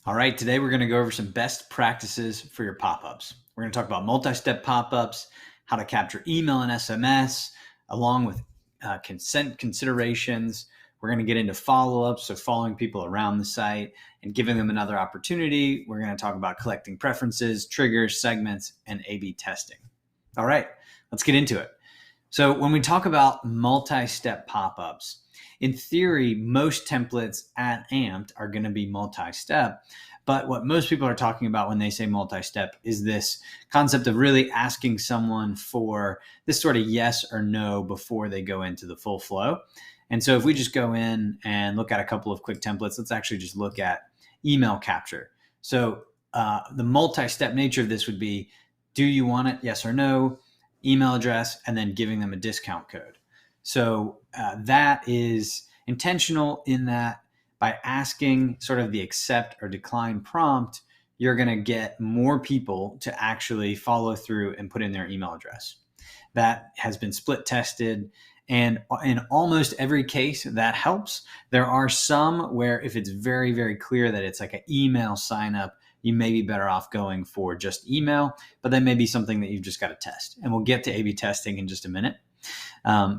All right, today we're going to go over some best practices for your pop-ups. We're going to talk about multi-step pop-ups, how to capture email and SMS, along with consent considerations. We're going to get into follow-ups, so following people around the site and giving them another opportunity. We're going to talk about collecting preferences, triggers, segments, and A/B testing. All right, let's get into it. So when we talk about multi-step pop-ups, in theory, most templates at Amped are going to be multi-step. But what most people are talking about when they say multi-step is this concept of really asking someone for this sort of yes or no before they go into the full flow. And so if we just go in and look at a couple of quick templates, let's actually just look at email capture. So the multi-step nature of this would be, do you want it? Yes or no? Email address, and then giving them a discount code. So that is intentional in that by asking sort of the accept or decline prompt, you're going to get more people to actually follow through and put in their email address. That has been split tested. And in almost every case, that helps. There are some where if it's very, very clear that it's like an email sign up, you may be better off going for just email, but that may be something that you've just got to test. And we'll get to A/B testing in just a minute.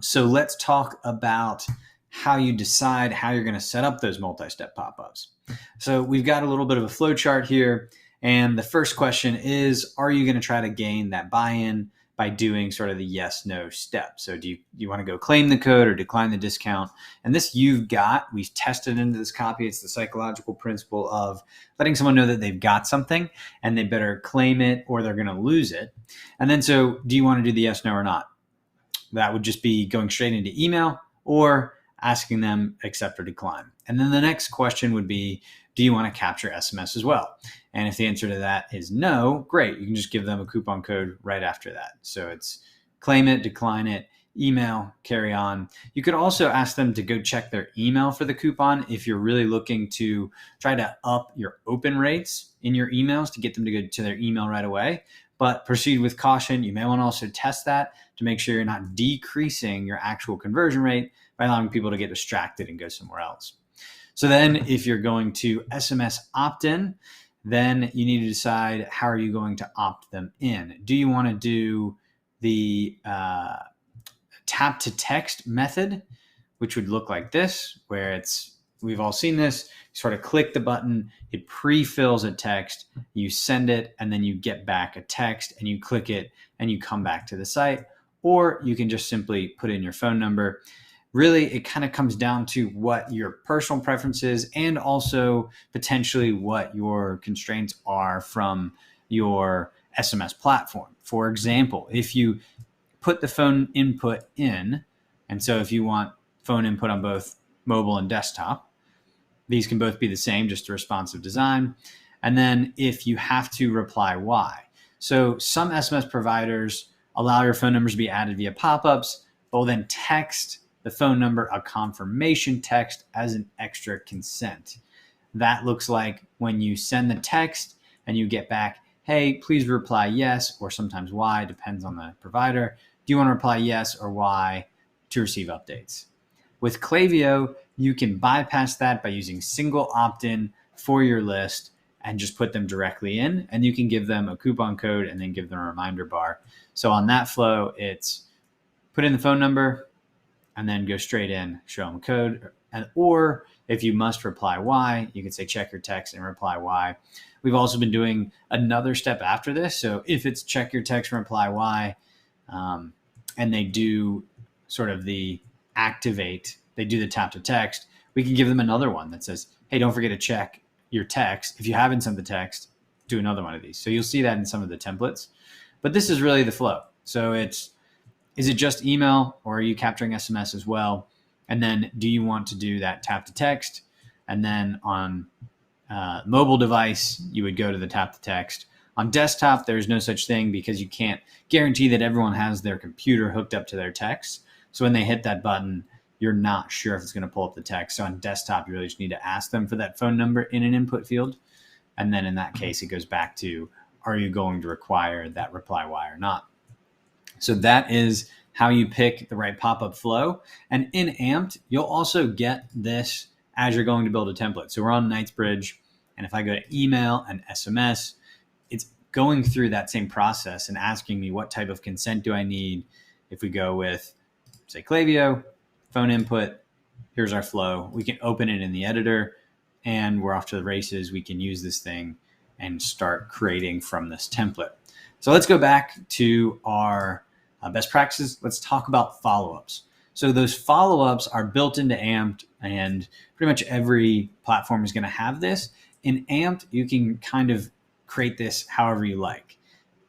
So let's talk about how you decide how you're going to set up those multi-step pop-ups. So we've got a little bit of a flow chart here. And the first question is, are you going to try to gain that buy-in by doing sort of the yes, no step? So do you want to go claim the code or decline the discount? And this you've got, we've tested into this copy. It's the psychological principle of letting someone know that they've got something and they better claim it or they're going to lose it. And then so do you want to do the yes, no, or not? That would just be going straight into email or asking them accept or decline. And then the next question would be, do you want to capture SMS as well? And if the answer to that is no, great. You can just give them a coupon code right after that. So it's claim it, decline it, email, carry on. You could also ask them to go check their email for the coupon if you're really looking to try to up your open rates in your emails to get them to go to their email right away. But proceed with caution. You may want to also test that to make sure you're not decreasing your actual conversion rate by allowing people to get distracted and go somewhere else. So then if you're going to SMS opt-in, then you need to decide how are you going to opt them in. Do you want to do the tap to text method, which would look like this, where we've all seen this, you sort of click the button, it pre-fills a text, you send it, and then you get back a text and you click it and you come back to the site. Or you can just simply put in your phone number. Really, it kind of comes down to what your personal preferences and also potentially what your constraints are from your SMS platform. For example, if you put the phone input in, and so if you want phone input on both mobile and desktop, these can both be the same, just a responsive design. And then if you have to reply Y. So some SMS providers allow your phone numbers to be added via pop-ups, but will then text the phone number a confirmation text as an extra consent. That looks like when you send the text and you get back, hey, please reply yes, or sometimes Y, depends on the provider. Do you want to reply yes or Y to receive updates? With Klaviyo, you can bypass that by using single opt-in for your list and just put them directly in, and you can give them a coupon code and then give them a reminder bar. So on that flow, it's put in the phone number and then go straight in, show them a code. Or if you must reply Y, you can say check your text and reply Y. We've also been doing another step after this. So if it's check your text and reply Y, and they do sort of the activate, they do the tap to text, we can give them another one that says, hey, don't forget to check your text. If you haven't sent the text, do another one of these. So you'll see that in some of the templates. But this is really the flow. So is it just email or are you capturing SMS as well? And then do you want to do that tap to text? And then on mobile device, you would go to the tap to text. On desktop, there's no such thing because you can't guarantee that everyone has their computer hooked up to their text. So when they hit that button, you're not sure if it's going to pull up the text. So on desktop, you really just need to ask them for that phone number in an input field. And then in that case, it goes back to, are you going to require that reply Y or not? So that is how you pick the right pop-up flow. And in Amped, you'll also get this as you're going to build a template. So we're on Knightsbridge, And if I go to email and SMS, it's going through that same process and asking me what type of consent do I need. If we go with, say, Klaviyo, phone input, here's our flow. We can open it in the editor and we're off to the races. We can use this thing and start creating from this template. So let's go back to our best practices. Let's talk about follow-ups. So those follow-ups are built into Amped, and pretty much every platform is going to have this. In Amped, you can kind of create this however you like.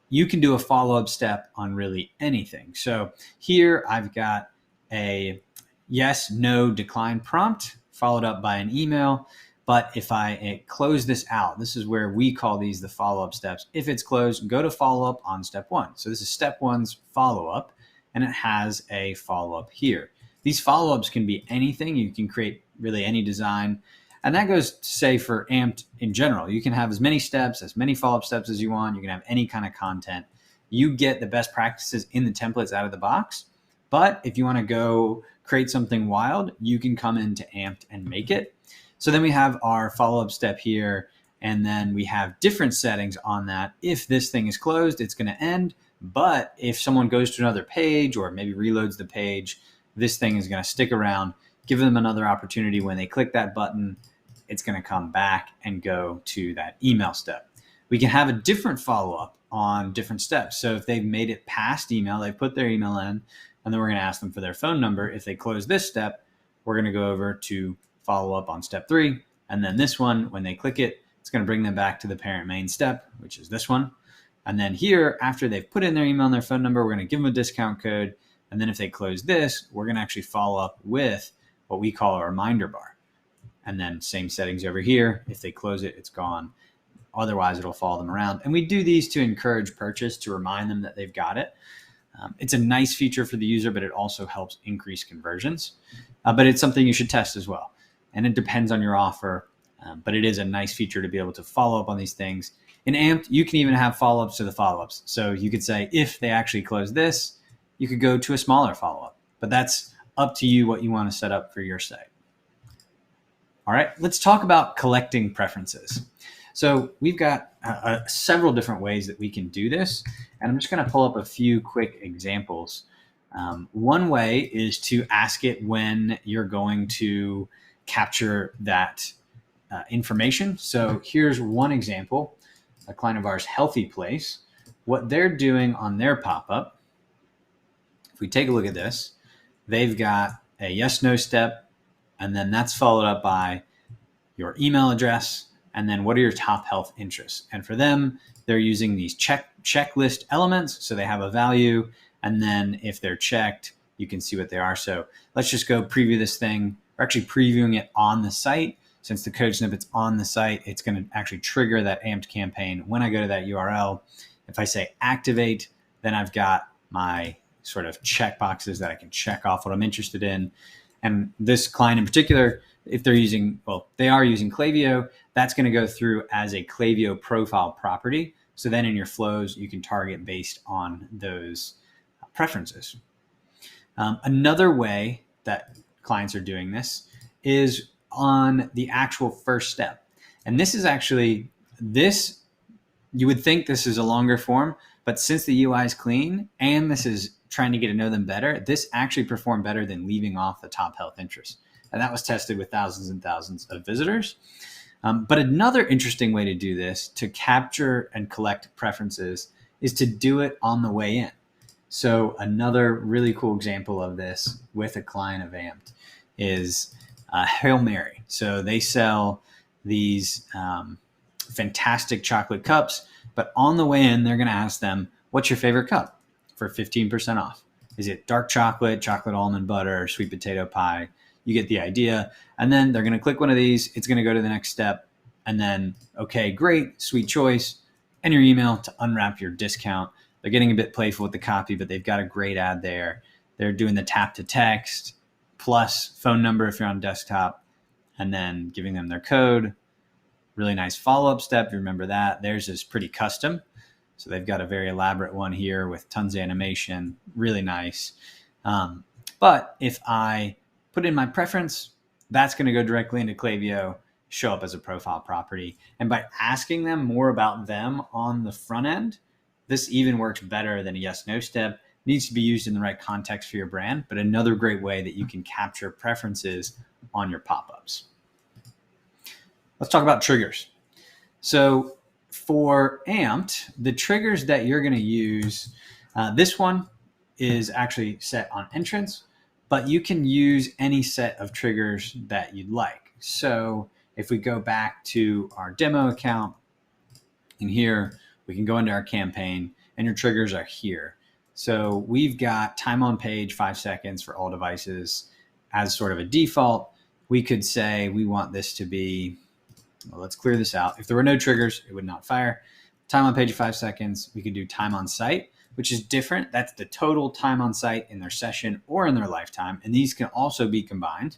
You can do a follow-up step on really anything. So here I've got a yes, no, decline prompt followed up by an email. But if I close this out, this is where we call these the follow-up steps. If it's closed, go to follow-up on step 1. So this is step 1's follow-up, and it has a follow-up here. These follow-ups can be anything. You can create really any design. And that goes to say for Amped in general. You can have as many steps, as many follow-up steps as you want. You can have any kind of content. You get the best practices in the templates out of the box. But if you want to go create something wild, you can come into Amped and make it. So then we have our follow-up step here, and then we have different settings on that. If this thing is closed, it's going to end. But if someone goes to another page or maybe reloads the page, this thing is going to stick around, give them another opportunity. When they click that button, it's going to come back and go to that email step. We can have a different follow-up on different steps. So if they've made it past email, they've put their email in, and then we're going to ask them for their phone number. If they close this step, we're going to go over to follow up on step 3. And then this one, when they click it, it's going to bring them back to the parent main step, which is this one. And then here, after they've put in their email and their phone number, we're going to give them a discount code. And then if they close this, we're going to actually follow up with what we call a reminder bar. And then same settings over here. If they close it, it's gone. Otherwise, it'll follow them around. And we do these to encourage purchase, to remind them that they've got it. It's a nice feature for the user, but it also helps increase conversions. But it's something you should test as well. And it depends on your offer, but it is a nice feature to be able to follow up on these things. In Amped, you can even have follow-ups to the follow-ups. So you could say, if they actually close this, you could go to a smaller follow-up. But that's up to you what you want to set up for your site. All right, let's talk about collecting preferences. So we've got several different ways that we can do this. And I'm just going to pull up a few quick examples. One way is to ask it when you're going to capture that information. So here's one example, a client of ours, Healthy Place. What they're doing on their pop-up, if we take a look at this, they've got a yes-no step, and then that's followed up by your email address, and then what are your top health interests? And for them, they're using these checklist elements. So they have a value, and then if they're checked, you can see what they are. So let's just go preview this thing. We're actually previewing it on the site. Since the code snippet's on the site, it's going to actually trigger that Amped campaign when I go to that URL. If I say activate, then I've got my sort of check boxes that I can check off what I'm interested in. And this client in particular, if they're using, well, they are using Klaviyo, that's going to go through as a Klaviyo profile property. So then in your flows, you can target based on those preferences. Another way that clients are doing this is on the actual first step. And this is actually, you would think this is a longer form, but since the UI is clean and this is trying to get to know them better, this actually performed better than leaving off the top health interests. And that was tested with thousands and thousands of visitors. But another interesting way to do this, to capture and collect preferences, is to do it on the way in. So another really cool example of this with a client of Amped is Hail Mary. So they sell these fantastic chocolate cups, but on the way in, they're going to ask them, what's your favorite cup for 15% off? Is it dark chocolate, chocolate almond butter, sweet potato pie? You get the idea. And then they're going to click one of these. It's going to go to the next step. And then, okay, great, sweet choice. And your email to unwrap your discount. They're getting a bit playful with the copy, but they've got a great ad there. They're doing the tap to text plus phone number if you're on desktop, and then giving them their code. Really nice follow-up step. You remember that. Theirs is pretty custom. So they've got a very elaborate one here with tons of animation. Really nice. But if I put in my preference, that's going to go directly into Klaviyo, show up as a profile property. And by asking them more about them on the front end, this even works better than a yes/no step. It needs to be used in the right context for your brand, but another great way that you can capture preferences on your pop-ups. Let's talk about triggers. So for Amped, the triggers that you're going to use, this one is actually set on entrance, but you can use any set of triggers that you'd like. So if we go back to our demo account, in here, we can go into our campaign and your triggers are here. So we've got time on page 5 seconds for all devices as sort of a default. We could say we want this to be, well, let's clear this out. If there were no triggers, it would not fire. Time on page 5 seconds. We could do time on site, which is different. That's the total time on site in their session or in their lifetime. And these can also be combined.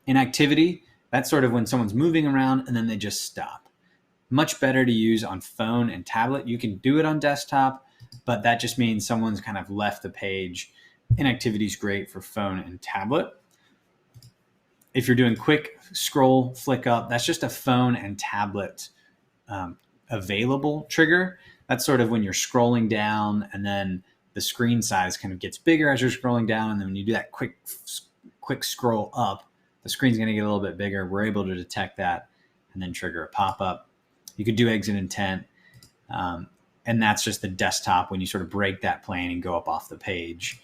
Inactivity, that's sort of when someone's moving around and then they just stop. Much better to use on phone and tablet. You can do it on desktop, but that just means someone's kind of left the page. Inactivity is great for phone and tablet. If you're doing quick scroll, flick up, that's just a phone and tablet available trigger. That's sort of when you're scrolling down and then the screen size kind of gets bigger as you're scrolling down. And then when you do that quick scroll up, the screen's going to get a little bit bigger. We're able to detect that and then trigger a pop-up. You could do exit intent. And that's just the desktop when you sort of break that plane and go up off the page.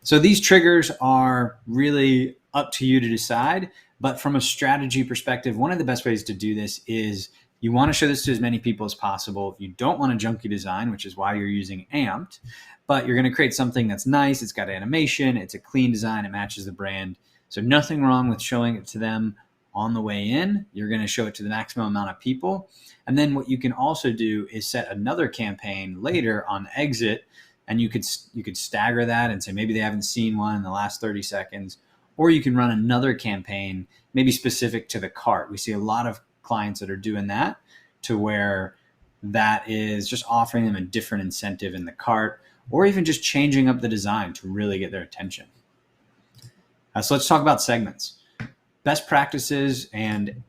So these triggers are really up to you to decide. But from a strategy perspective, one of the best ways to do this is you want to show this to as many people as possible. You don't want a junky design, which is why you're using Amped, but you're going to create something that's nice. It's got animation. It's a clean design. It matches the brand. So nothing wrong with showing it to them on the way in. You're going to show it to the maximum amount of people. And then what you can also do is set another campaign later on exit, and you could stagger that and say maybe they haven't seen one in the last 30 seconds, or you can run another campaign maybe specific to the cart. We see a lot of clients that are doing that, to where that is just offering them a different incentive in the cart, or even just changing up the design to really get their attention. So let's talk about segments. Best practices and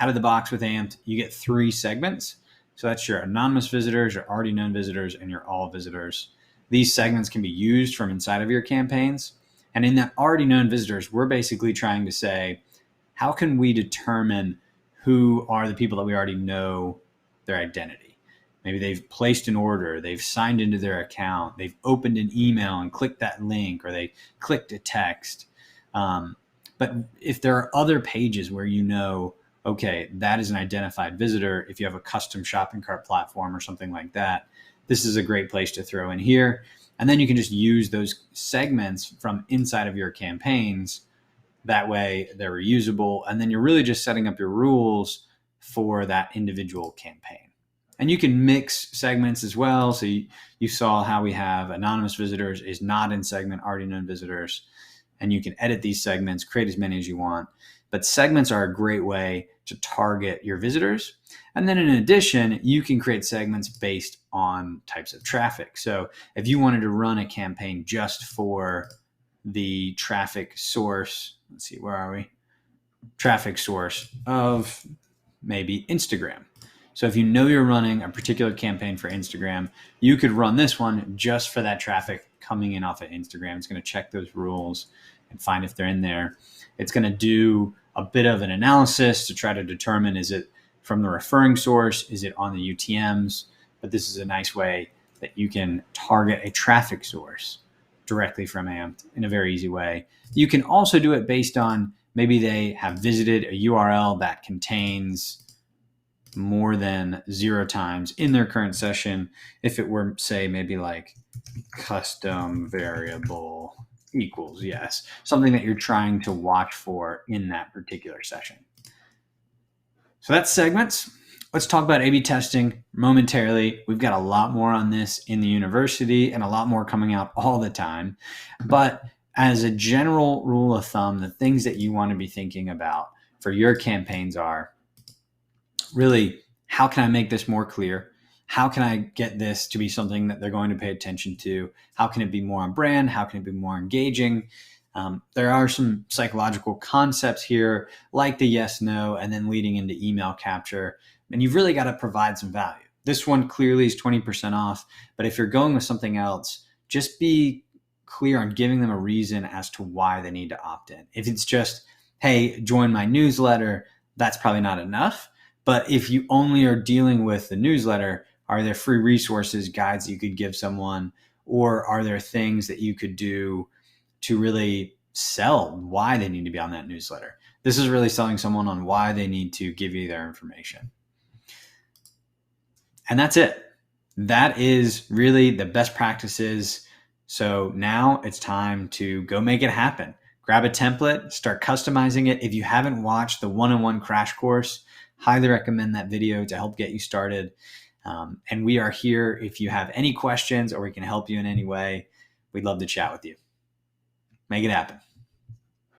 out of the box with Amped, you get 3 segments. So that's your anonymous visitors, your already known visitors, and your all visitors. These segments can be used from inside of your campaigns. And in that already known visitors, we're basically trying to say, how can we determine who are the people that we already know their identity? Maybe they've placed an order, they've signed into their account, they've opened an email and clicked that link, or they clicked a text. But if there are other pages where you know, okay, that is an identified visitor, if you have a custom shopping cart platform or something like that, this is a great place to throw in here. And then you can just use those segments from inside of your campaigns. That way they're reusable. And then you're really just setting up your rules for that individual campaign. And you can mix segments as well. So you saw how we have anonymous visitors is not in segment already known visitors. And you can edit these segments, create as many as you want. But segments are a great way to target your visitors. And then in addition, you can create segments based on types of traffic. So if you wanted to run a campaign just for the traffic source, let's see, where are we? Traffic source of maybe Instagram. So if you know you're running a particular campaign for Instagram, you could run this one just for that traffic coming in off of Instagram. It's going to check those rules and find if they're in there. It's going to do a bit of an analysis to try to determine, is it from the referring source? Is it on the UTMs? But this is a nice way that you can target a traffic source directly from Amped in a very easy way. You can also do it based on maybe they have visited a URL that contains more than 0 times in their current session. If it were, say, maybe like custom variable equals yes, something that you're trying to watch for in that particular session. So that's segments. Let's talk about A/B testing momentarily. We've got a lot more on this in the university and a lot more coming out all the time. But as a general rule of thumb, the things that you want to be thinking about for your campaigns are really, how can I make this more clear? How can I get this to be something that they're going to pay attention to? How can it be more on brand? How can it be more engaging? There are some psychological concepts here, like the yes, no, and then leading into email capture. And you've really got to provide some value. This one clearly is 20% off, but if you're going with something else, just be clear on giving them a reason as to why they need to opt in. If it's just, hey, join my newsletter, that's probably not enough. But if you only are dealing with the newsletter, are there free resources, guides you could give someone, or are there things that you could do to really sell why they need to be on that newsletter? This is really selling someone on why they need to give you their information. And that's it. That is really the best practices. So now it's time to go make it happen. Grab a template, start customizing it. If you haven't watched the one-on-one crash course, highly recommend that video to help get you started. And we are here if you have any questions or we can help you in any way. We'd love to chat with you. Make it happen.